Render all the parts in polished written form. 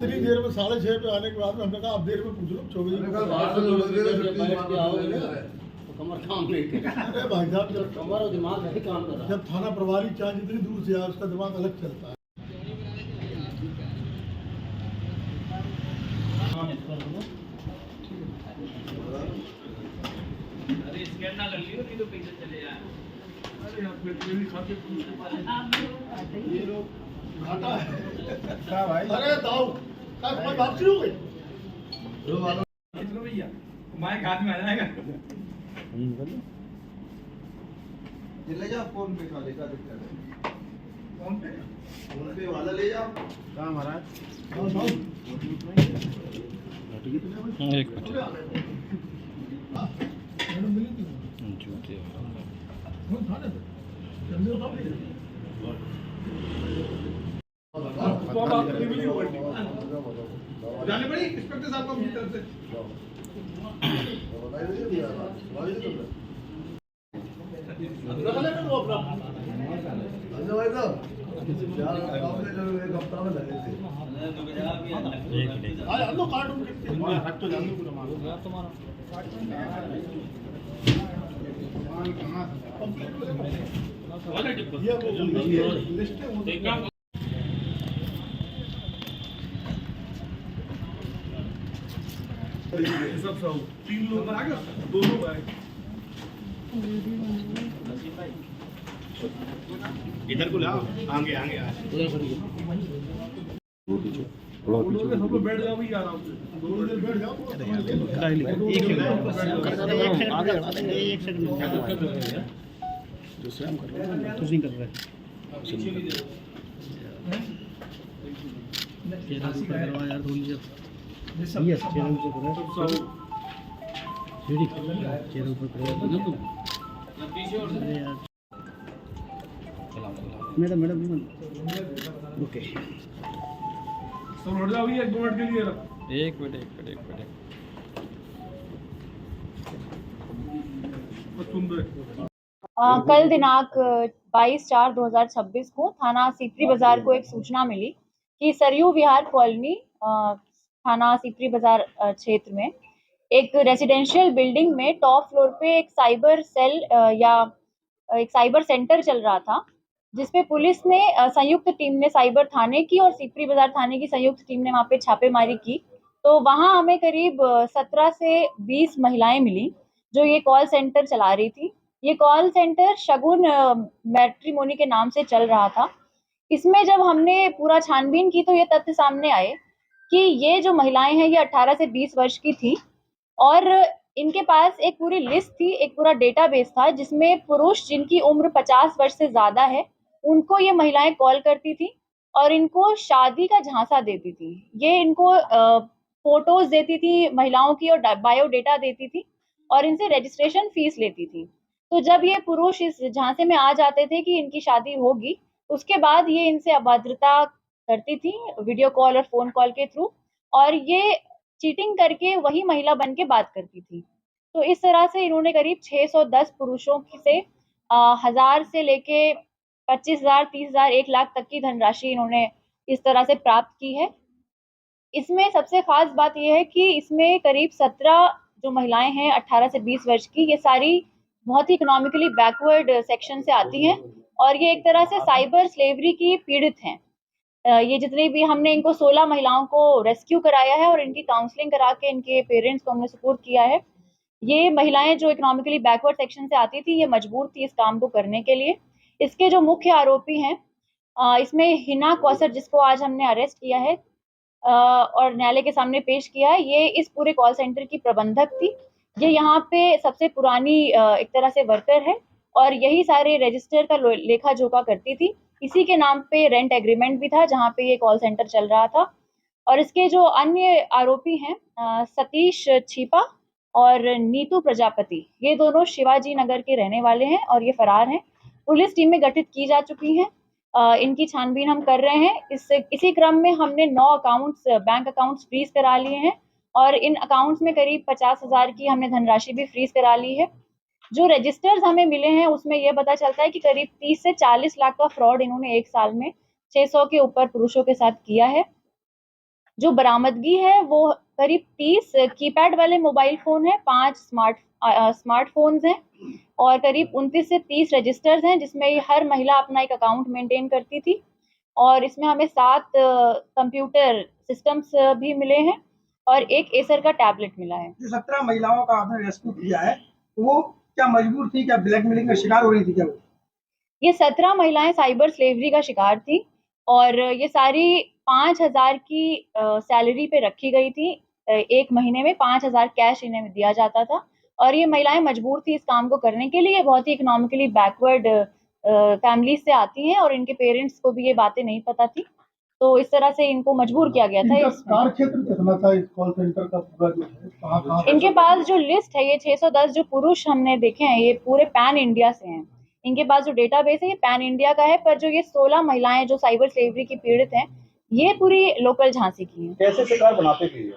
इतनी देर में 6:30 पे आने के बाद में हमने कहा अब देर में पूछ लो 24 कमर काम नहीं कर रहा। अरे भाई साहब जब कमर और दिमाग नहीं काम कर रहा। जब थाना प्रभारी चाहे जितनी दूर से आए उसका दिमाग अलग चलता है। अरे स्कैन ना कर लियो नहीं तो पैसे चले जाए। अरे यार फिर भी खा के ये लोग घाटा है क्या भाई? अरे दाऊ क्या कोई बात शुरू हो गई? चलो भैया माइक हाथ में आ जाएगा। ले जाओ फोन पे खा लेगा दिक्कत है। फोन पे वाला ले जाओ। हाँ महाराज हाँ दाऊ एक मिनट मैडम मिली थी जूते वो थाने पे जल्दी बताओ तो अब आप रिव्यू करनी जाने पड़ी इंस्पेक्टर साहब को अपनी तरफ से। रख लेना वो अपना अरे हम लोग कार्टून रख तो जान दो पूरा माल ये वो लिस्ट है वो सब सब 3 लोग आ गए 2 लोग आए। इधर को लाओ आगे आगे सब लोग बैठ जाओ भी आराम से। इधर बैठ जाओ एक सेकंड दूसरा हम कर रहे हैं तुझ नहीं कर रहे करवा यार थोड़ी सी यस चेहरे ऊपर करो रेडी चेहरे ऊपर करो अरे यार मैडम मैडम ओके सब उठ जाओ भैया 2 मिनट के लिए रख। एक मिनट बस सुन रहे। कल दिनांक 22/4/2026 को थाना सीपरी बाजार को एक सूचना मिली कि सरयू विहार कॉलोनी थाना सीपरी बाजार क्षेत्र में एक रेजिडेंशियल बिल्डिंग में टॉप फ्लोर पे एक साइबर सेल या एक साइबर सेंटर चल रहा था, जिसपे पुलिस ने संयुक्त टीम ने साइबर थाने की और सीपरी बाजार थाने की संयुक्त टीम ने वहां पे छापेमारी की। तो वहां हमें करीब 17 से 20 महिलाएं मिली जो ये कॉल सेंटर चला रही थी। ये कॉल सेंटर शगुन मैट्रिमोनी के नाम से चल रहा था। इसमें जब हमने पूरा छानबीन की तो ये तथ्य सामने आए कि ये जो महिलाएं हैं ये 18 से 20 वर्ष की थी और इनके पास एक पूरी लिस्ट थी, एक पूरा डेटाबेस था जिसमें पुरुष जिनकी उम्र 50 वर्ष से ज्यादा है उनको ये महिलाएं कॉल करती थी और इनको शादी का झांसा देती थी। ये इनको फोटोज देती थी महिलाओं की और बायोडेटा देती थी और इनसे रजिस्ट्रेशन फीस लेती थी। तो जब ये पुरुष इस झांसे में आ जाते थे कि इनकी शादी होगी, उसके बाद ये इनसे अभद्रता करती थी वीडियो कॉल और फोन कॉल के थ्रू, और ये चीटिंग करके वही महिला बन के बात करती थी। तो इस तरह से इन्होंने करीब 610 पुरुषों से 1000 से लेके 25,000, 30,000, 1 लाख तक की धनराशि इन्होंने इस तरह से प्राप्त की है। इसमें सबसे खास बात यह है कि इसमें करीब 17 जो महिलाएं हैं 18 से 20 वर्ष की, ये सारी बहुत ही इकोनॉमिकली बैकवर्ड सेक्शन से आती हैं और ये एक तरह से साइबर स्लेवरी की पीड़ित हैं। ये जितने भी हमने इनको 16 महिलाओं को रेस्क्यू कराया है और इनकी काउंसलिंग करा के इनके पेरेंट्स को हमने सपोर्ट किया है। ये महिलाएं जो इकोनॉमिकली बैकवर्ड सेक्शन से आती थी, ये मजबूर थी इस काम को करने के लिए। इसके जो मुख्य आरोपी हैं इसमें हिना कौसर, जिसको आज हमने अरेस्ट किया है और न्यायालय के सामने पेश किया है, ये इस पूरे कॉल सेंटर की प्रबंधक थी। ये यहाँ पे सबसे पुरानी एक तरह से वर्कर है और यही सारे रजिस्टर का लेखा जोखा करती थी। इसी के नाम पे रेंट एग्रीमेंट भी था जहाँ पे ये कॉल सेंटर चल रहा था। और इसके जो अन्य आरोपी हैं सतीश छीपा और नीतू प्रजापति, ये दोनों शिवाजी नगर के रहने वाले हैं और ये फरार हैं। पुलिस टीमें गठित की जा चुकी हैं, इनकी छानबीन हम कर रहे हैं। इसी क्रम में हमने 9 अकाउंट्स बैंक अकाउंट्स फ्रीज करा लिए हैं और इन अकाउंट्स में करीब 50,000 की हमने धनराशि भी फ्रीज करा ली है। जो रजिस्टर्स हमें मिले हैं उसमें यह पता चलता है कि करीब 30 से 40 लाख का फ्रॉड इन्होंने एक साल में 600 के ऊपर पुरुषों के साथ किया है। जो बरामदगी है वो करीब 30 कीपैड वाले मोबाइल फोन है, 5 स्मार्टफोन्स हैं और करीब 29 से 30 रजिस्टर्स हैं, जिसमें हर महिला अपना एक अकाउंट मेंटेन करती थी। और इसमें हमें 7 कंप्यूटर सिस्टम्स भी मिले हैं और एक एसर का टैबलेट मिला है। जो 17 महिलाओं का आपने रेस्क्यू किया है, वो क्या मजबूर थी, क्या ब्लैकमेलिंग का शिकार हो रही थी क्या वो? ये 17 महिलाएं साइबर स्लेवरी का शिकार थी और ये सारी 5,000 की सैलरी पे रखी गई थी। एक महीने में 5,000 कैश इन्हें दिया जाता था और ये महिलाएं मजबूर थी इस काम को करने के लिए। बहुत ही इकोनॉमिकली बैकवर्ड फैमिली से आती हैं और इनके पेरेंट्स को भी ये बातें नहीं पता थी, तो इस तरह से इनको मजबूर किया गया था। कार्य क्षेत्र कितना था इस कॉल सेंटर का पूरा जो है, कहाँ इनके पास जो लिस्ट है, ये 610 जो पुरुष हमने देखे हैं, ये पूरे पैन इंडिया से हैं। इनके पास जो डेटाबेस है ये पैन इंडिया का है, पर जो ये 16 महिलाएं जो साइबर स्लेवरी की पीड़ित हैं, ये पूरी लोकल झांसी की हैं। कैसे शिकार बनाते थे ये?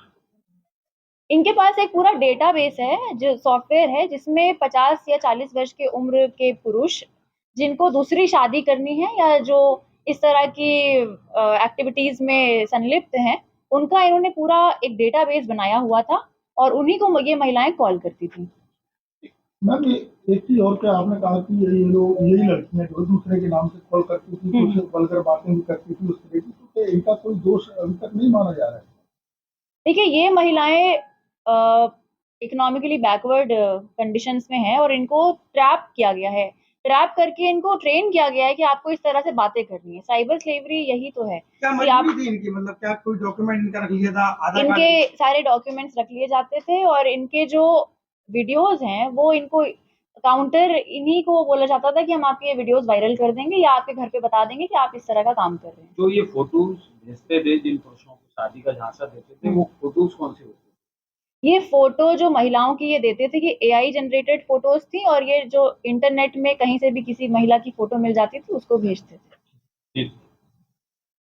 इनके पास एक पूरा डेटाबेस है, जो सॉफ्टवेयर है, जिसमें 50 या 40 वर्ष के उम्र के पुरुष जिनको दूसरी शादी करनी है या जो इस तरह की एक्टिविटीज में संलिप्त हैं, उनका इन्होंने पूरा एक डेटाबेस बनाया हुआ था और उन्हीं को ये महिलाएं कॉल करती थी। मैम एक चीज और, क्या आपने कहा कि ये लोग, यही लड़कियां जो दूसरे के नाम से कॉल करती थी, कुछ वल्गर बातें भी करती थी उस तरह की, तो इनका कोई दोष अभी तक नहीं माना जा रहा है? देखिए, ये महिलाएं इकोनॉमिकली बैकवर्ड कंडीशंस में हैं और इनको ट्रैप किया गया है। ट्रैप करके इनको ट्रेन किया गया है कि आपको इस तरह से बातें करनी है। साइबर स्लेवरी यही तो है क्या कि आप, मजबूरी थी इनकी, मतलब क्या कोई डॉक्यूमेंट इनका रख लिया था, आधार कार्ड? इनके सारे डॉक्यूमेंट्स रख लिए जाते थे और इनके जो वीडियोस हैं वो इनको काउंटर इन्हीं को बोला जाता था कि हम आपके ये वीडियोस वायरल कर देंगे या आपके घर पे बता देंगे कि आप इस तरह का काम कर रहे हैं। जो ये फोटोज भेजते थे, जिन पुरुषों को शादी का झांसा देते थे, वो फोटोज कौन से होते थे? ये फोटो जो महिलाओं की ये देते थे कि एआई जनरेटेड फोटोज थी और ये जो इंटरनेट में कहीं से भी किसी महिला की फोटो मिल जाती थी उसको भेजते थे। ठीक।